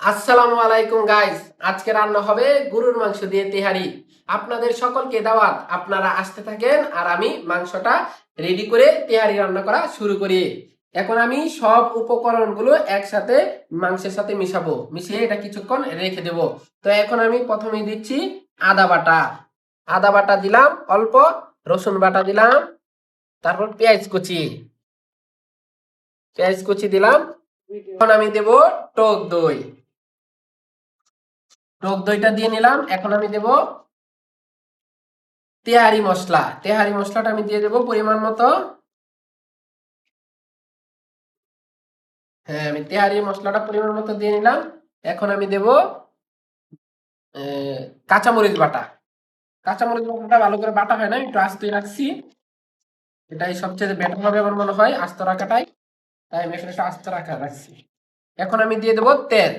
আসসালামু আলাইকুম গাইস। আজকে রান্না হবে গরুর মাংস দিয়ে তেহারি। আপনাদের সকলকে দাওয়াত, আপনারা আসতে থাকেন আর আমি মাংসটা রেডি করে তেহারি রান্না করা শুরু করি। এখন আমি সব উপকরণগুলো একসাথে মাংসের সাথে মিশাবো, মিশিয়ে এটা কিছুক্ষণ রেখে দেব। তো এখন আমি প্রথমেই দিচ্ছি আদা বাটা। আদা বাটা দিলাম অল্প, রসুন বাটা দিলাম, তারপর পেঁয়াজ কুচি, পেঁয়াজ কুচি দিলাম। এখন আমি দেব টক দই। টক দইটা দিয়ে নিলাম। এখন আমি দেব তেহারি মশলা। তেহারি মশলাটা আমি দিয়ে দেব পরিমাণ মতো। হ্যাঁ, আমি তেহারি মশলাটা পরিমাণ মতো দিয়ে নিলাম। এখন আমি দেব কাঁচামরিচ বাটা। কাঁচামরিচ বাটাটা ভালো করে বাটা হয় না, একটু আস্তে রাখছি। এটাই সবচেয়ে বেটার হবে আমার মনে হয়, আস্ত রাখাটাই। তাই আমি এখানে একটু আস্ত রাখছি। এখন আমি দিয়ে দেব তেল।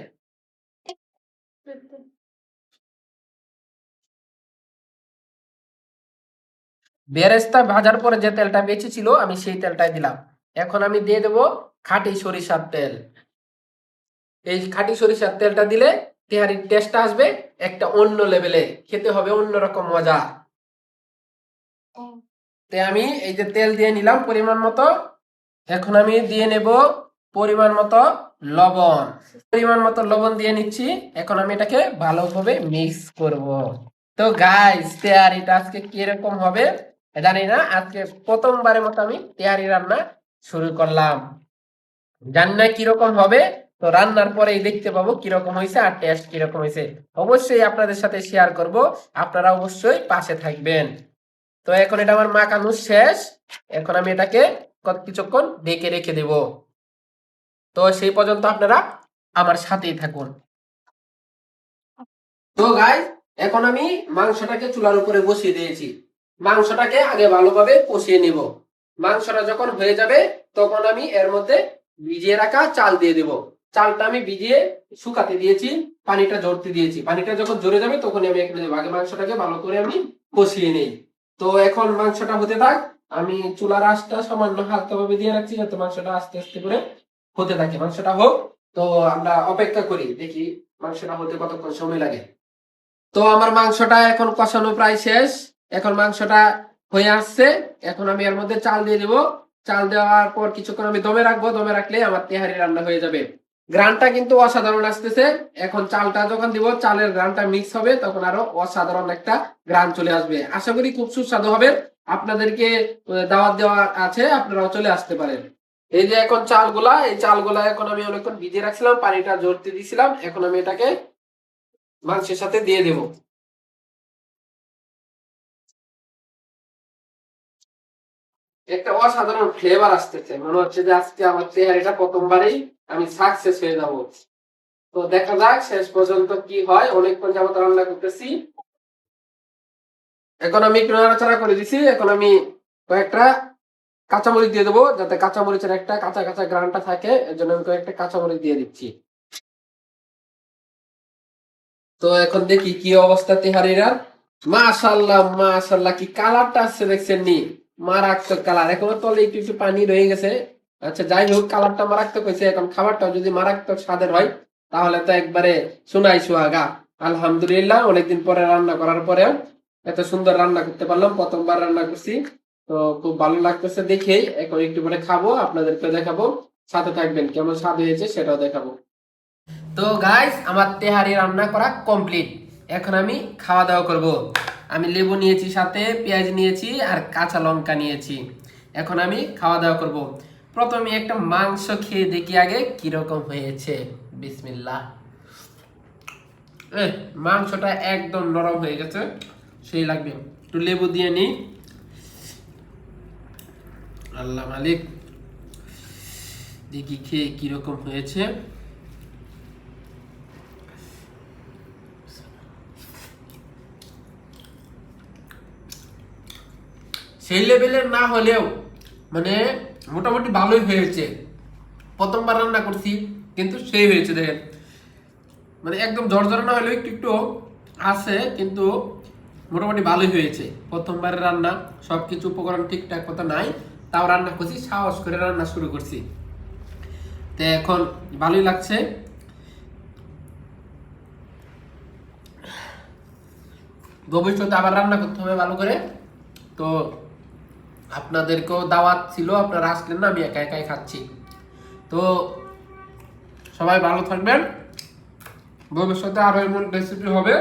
বেরেস্তা ভাজার পরে যে তেলটা বেঁচে ছিল আমি সেই তেলটাই দিলাম। এখন আমি দিয়ে দেব খাঁটি সরিষার তেল। এই খাঁটি সরিষার তেলটা দিলে তেহারির টেস্ট আসবে একটা অন্য লেভেলে, খেতে হবে অন্যরকম মজা। তে আমি এই যে তেল দিয়ে নিলাম পরিমাণ মতো। এখন আমি দিয়ে নেব পরিমাণ মতো লবণ। পরিমাণ মতো লবণ দিয়ে নিচ্ছি। এখন আমি এটাকে ভালোভাবে মিক্স করব। তো গাইস, তেহারিটা আজকে কিরকম হবে জানি না। আজকে প্রথমবারের মতো আমি তেহারি রান্না শুরু করলাম, জানি না কিরকম হবে। তো রান্নার পরেই দেখতে পাবো কিরকম হয়েছে আর টেস্ট কিরকম হয়েছে। অবশ্যই আপনাদের সাথে শেয়ার করব, আপনারা অবশ্যই পাশে থাকবেন। তো এখন এটা আমার মাখানো শেষ। এখন আমি এটাকে কিছুক্ষণ ঢেকে রেখে দেব। তো সেই পর্যন্ত আপনারা আমার সাথেই থাকুন। তো গাইস, এখন আমি মাংসটাকে চুলার উপরে বসিয়ে দিয়েছি। মাংসটাকে আগে ভালোভাবে কষিয়ে নিব। মাংসটা যখন হয়ে যাবে তখন আমি এর মধ্যে ভিজিয়ে রাখা চাল দিয়ে দেব। চালটা আমি ভিজিয়ে শুকাতে দিয়েছি, পানিটা ঝরতে দিয়েছি। পানিটা যখন ঝরে যাবে তখন আমি এখানে দেবো। আগে মাংসটাকে ভালো করে আমি কষিয়ে নেই। তো এখন মাংসটা হতে থাক। আমি চুলার আঁচটা সামান্য হালকাভাবে দিয়ে রাখছি যাতে মাংসটা আস্তে আস্তে করে হতে থাকে। মাংসটা হোক, তো আমরা অপেক্ষা করি, দেখি মাংসটা হতে কতক্ষণ সময় লাগে। তো আমার মাংসটা এখন কষানো প্রায় শেষ। এখন মাংসটা হয়ে আসছে। এখন আমি এর মধ্যে চাল দিয়ে দিব। চাল দেওয়ার পর কিছুক্ষণ আমি দমে রাখবো। দমে রাখলে আমার তেহারি রান্না হয়ে যাবে। গ্রানটা কিন্তু অসাধারণ আসতেছে। এখন চালটা যখন দিব, চালের গ্রানটা মিক্স হবে, তখন আরো অসাধারণ একটা গ্রান চলে আসবে। আশা করি খুব সুস্বাদু হবে। আপনাদেরকে দাওয়াত দেওয়া আছে, আপনারাও চলে আসতে পারেন। এই যে এখন চালগুলা, এই চালগুলা এখন আমি অনেকক্ষণ ভিজিয়ে রাখছিলাম, পানিটা ঝরতে দিয়েছিলাম। এখন আমি এটাকে মাংসের সাথে দিয়ে দেব। একটা অসাধারণ ফ্লেভার আসতেছে, মনে হচ্ছে যে আজকে আমার তেহারিটা প্রথমবারেই আমি সাকসেস হয়ে যাব। তো দেখা যাক শেষ পর্যন্ত কি হয়। অনেকক্ষণ যাবত রান্না করতেছি। এখন আমি একটু নাড়াচাড়া করে দিছি। এখন আমি কয়েকটা কাঁচামরিচ দিয়ে দেবো, যাতে কাঁচামরিচের একটা কাঁচা কাঁচা গ্রানটা থাকে। এর জন্য আমি কয়েকটা কাঁচামরিচ দিয়ে দিচ্ছি। তো এখন দেখি কি অবস্থা তেহারির। মাশাআল্লাহ মাশাআল্লাহ, কি কালারটা আসছে দেখছেন নি? মারাত্মক কালার। এখনো তলে একটু একটু পানি রয়ে গেছে। আচ্ছা যাই হোক, কালারটা মারাত্মক হয়েছে। এখন খাবারটাও যদি মারাত্মক স্বাদের হয় তাহলে তো একবারে সোনাই সোহাগা। আলহামদুলিল্লাহ, অনেকদিন পরে রান্না করার পরে এত সুন্দর রান্না করতে পারলাম। প্রথমবার রান্না করছি, তো খুব ভালো লাগতেছে দেখেই। এখন একটু পরে খাবো, আপনাদেরকে দেখাবো। সাথে থাকবেন, কেমন স্বাদ হয়েছে সেটাও দেখাবো। তো গাইস, আমার তেহারি রান্না করা কমপ্লিট। এখন আমি খাওয়া দাওয়া করব। আমি লেবু নিয়েছি, সাথে পেঁয়াজ নিয়েছি আর কাঁচা লঙ্কা নিয়েছি। এখন আমি খাওয়া দাওয়া করব। প্রথমে একটা মাংস খেয়ে দেখি আগে কিরকম হয়েছে। বিসমিল্লাহ। মাংসটা একদম নরম হয়ে গেছে, সেই লাগবে। একটু লেবু দিয়ে নিই। আল্লাহ মালিক, দেখি খেয়ে কিরকম হয়েছে। সেই লেভেলের না হলেও মানে মোটামুটি ভালোই হয়েছে। প্রথমবার রান্না করছি কিন্তু সেই হয়েছে দেখেন। মানে একদম ঝরঝরে না হলেও একটু একটু আছে, কিন্তু মোটামুটি ভালোই হয়েছে। প্রথমবারের রান্না, সবকিছু উপকরণ ঠিকঠাক কথা নাই, তাও রান্না করছি, সাহস করে রান্না শুরু করছি। তো এখন ভালোই লাগছে। ভবিষ্যতে আবার রান্না করতে হবে ভালো করে। তো আপনাদেরকেও দাওয়াত ছিল, আপনারা আসলেন না, আমি একা একাই খাচ্ছি। তো সবাই ভালো থাকবেন, ভবিষ্যতে আরো এমন রেসিপি হবে।